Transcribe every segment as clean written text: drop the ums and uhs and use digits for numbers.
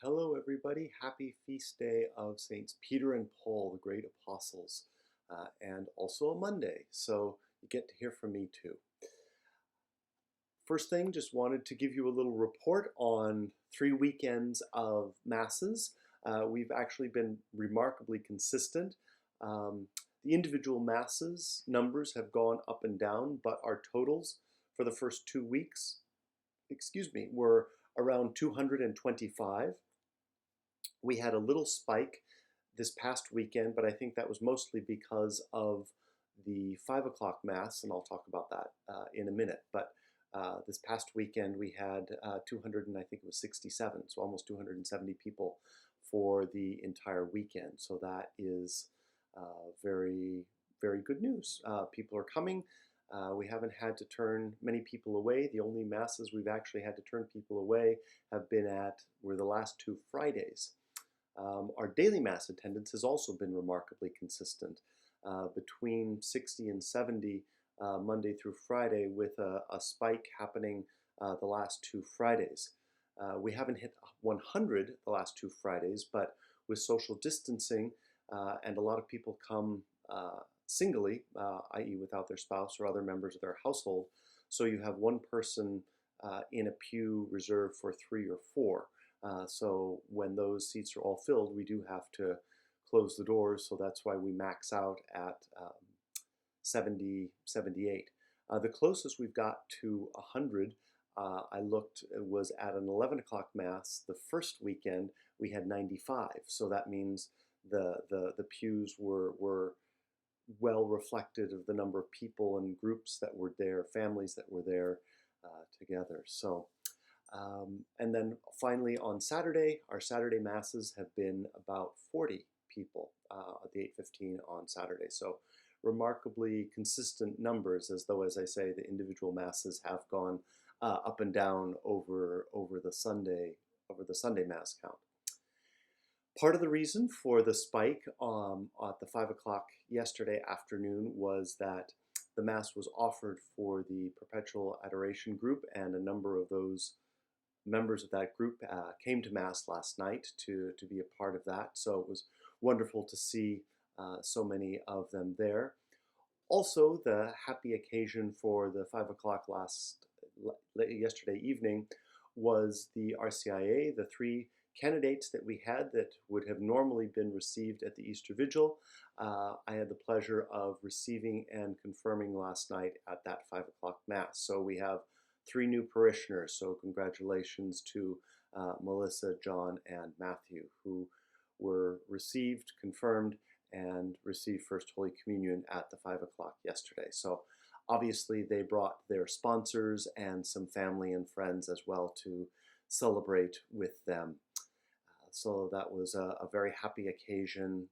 Hello, everybody. Happy feast day of Saints Peter and Paul, the great apostles, and also a Monday. So you get to hear from me too. First thing, just wanted to give you a little report on 3 weekends of masses. We've actually been remarkably consistent. The individual masses numbers have gone up and down, but our totals for the first 2 weeks, were around 225. We had a little spike this past weekend, but I think that was mostly because of the 5 o'clock Mass, and I'll talk about that in a minute. But this past weekend we had 200 and I think it was 67, so almost 270 people for the entire weekend. So that is very, very good news. People are coming. We haven't had to turn many people away. The only masses we've actually had to turn people away were the last 2 Fridays. Our daily Mass attendance has also been remarkably consistent, between 60 and 70 Monday through Friday, with a spike happening the last 2 Fridays. We haven't hit 100 the last 2 Fridays, but with social distancing and a lot of people come singly, i.e. without their spouse or other members of their household, so you have one person in a pew reserved for 3 or 4. So when those seats are all filled, we do have to close the doors, so that's why we max out at 70, 78. The closest we've got to 100, I looked, was at an 11 o'clock Mass. The first weekend we had 95, so that means the pews were well reflected of the number of people and groups that were there, families that were there together. So. And then finally on Saturday, our Saturday Masses have been about 40 people at the 8:15 on Saturday. So remarkably consistent numbers, as though, as I say, the individual Masses have gone up and down over the Sunday Mass count. Part of the reason for the spike at the 5 o'clock yesterday afternoon was that the Mass was offered for the Perpetual Adoration group, and a number of those members of that group came to Mass last night to be a part of that. So it was wonderful to see so many of them there. Also, the happy occasion for the 5 o'clock yesterday evening was the RCIA, the 3 candidates that we had that would have normally been received at the Easter Vigil. I had the pleasure of receiving and confirming last night at that 5 o'clock Mass. So we have 3 new parishioners, so congratulations to Melissa, John, and Matthew, who were received, confirmed, and received First Holy Communion at the 5 o'clock yesterday. So obviously they brought their sponsors and some family and friends as well to celebrate with them. So that was a very happy occasion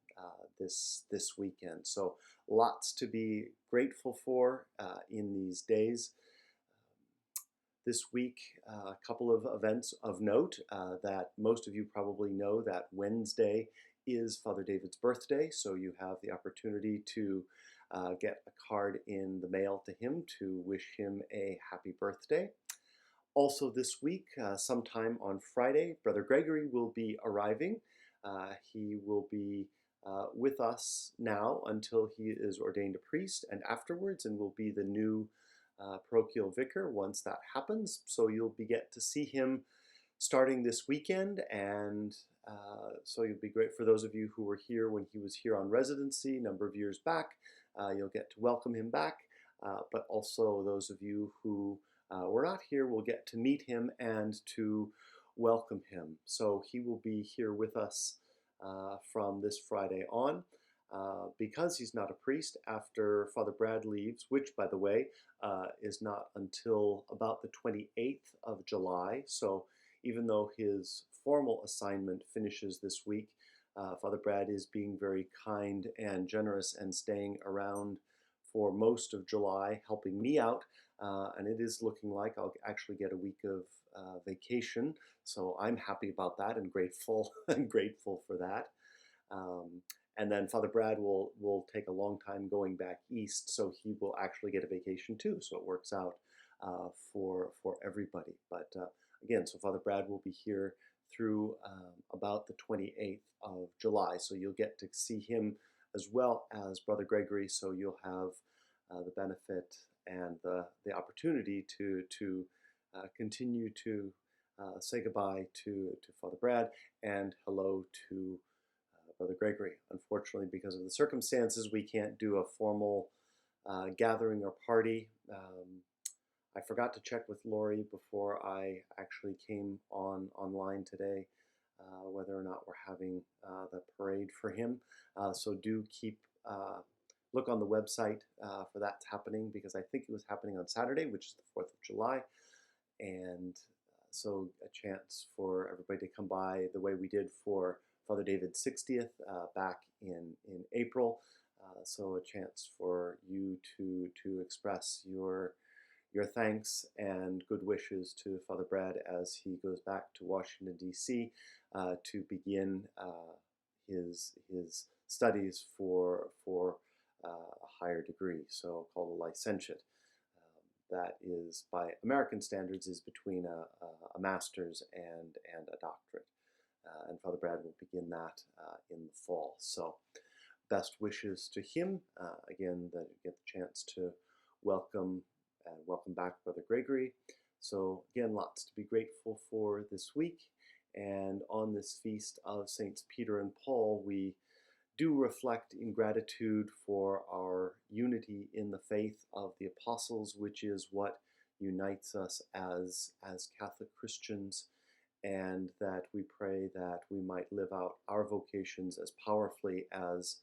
this weekend. So lots to be grateful for in these days. This week, a couple of events of note that most of you probably know. That Wednesday is Father David's birthday, so you have the opportunity to get a card in the mail to him to wish him a happy birthday. Also this week, sometime on Friday, Brother Gregory will be arriving. He will be with us now until he is ordained a priest, and afterwards, and will be the new parochial vicar once that happens. So you'll get to see him starting this weekend, and so you'll be great for those of you who were here when he was here on residency a number of years back. You'll get to welcome him back, but also those of you who were not here will get to meet him and to welcome him. So he will be here with us from this Friday on. Because he's not a priest, after Father Brad leaves, which, by the way, is not until about the 28th of July. So even though his formal assignment finishes this week, Father Brad is being very kind and generous and staying around for most of July, helping me out. And it is looking like I'll actually get a week of vacation. So I'm happy about that and grateful for that. And then Father Brad will take a long time going back east, so he will actually get a vacation too. So it works out for everybody. But again, so Father Brad will be here through about the 28th of July. So you'll get to see him as well as Brother Gregory. So you'll have the benefit and the opportunity to continue to say goodbye to Father Brad and hello to Brother Gregory. Unfortunately, because of the circumstances, we can't do a formal gathering or party. I forgot to check with Lori before I actually came online today whether or not we're having the parade for him. So do keep look on the website for that's happening, because I think it was happening on Saturday, which is the 4th of July. And so a chance for everybody to come by the way we did for Father David's 60th back in April. So a chance for you to express your thanks and good wishes to Father Brad as he goes back to Washington, D.C. To begin his studies for a higher degree, so called a licentiate. That is, by American standards, is between a master's and a doctorate. And Father Brad will begin that in the fall. So best wishes to him. Again, that you get the chance to welcome back Brother Gregory. So again, lots to be grateful for this week. And on this feast of Saints Peter and Paul, we do reflect in gratitude for our unity in the faith of the apostles, which is what unites us as Catholic Christians, and that we pray that we might live out our vocations as powerfully as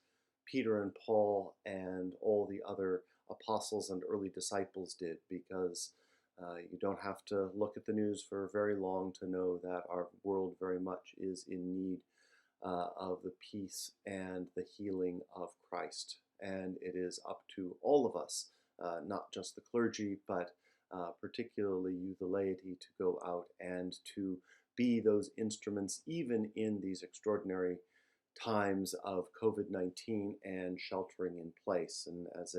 Peter and Paul and all the other apostles and early disciples did, because you don't have to look at the news for very long to know that our world very much is in need of the peace and the healing of Christ. And it is up to all of us, not just the clergy, but particularly you, the laity, to go out and to be those instruments, even in these extraordinary times of COVID-19 and sheltering in place. And as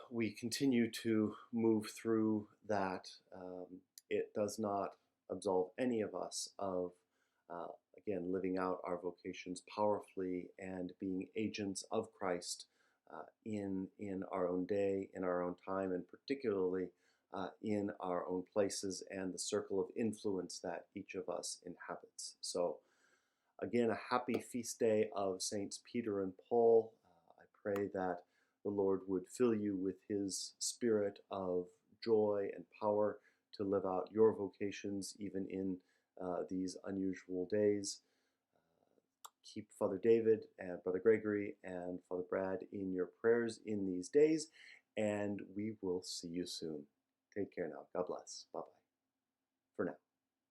we continue to move through that, it does not absolve any of us of again, living out our vocations powerfully and being agents of Christ in our own day, in our own time, and particularly in our own places and the circle of influence that each of us inhabits. So again, a happy feast day of Saints Peter and Paul. I pray that the Lord would fill you with his spirit of joy and power to live out your vocations even in these unusual days. Keep Father David and Brother Gregory and Father Brad in your prayers in these days, and we will see you soon. Take care now. God bless. Bye-bye for now.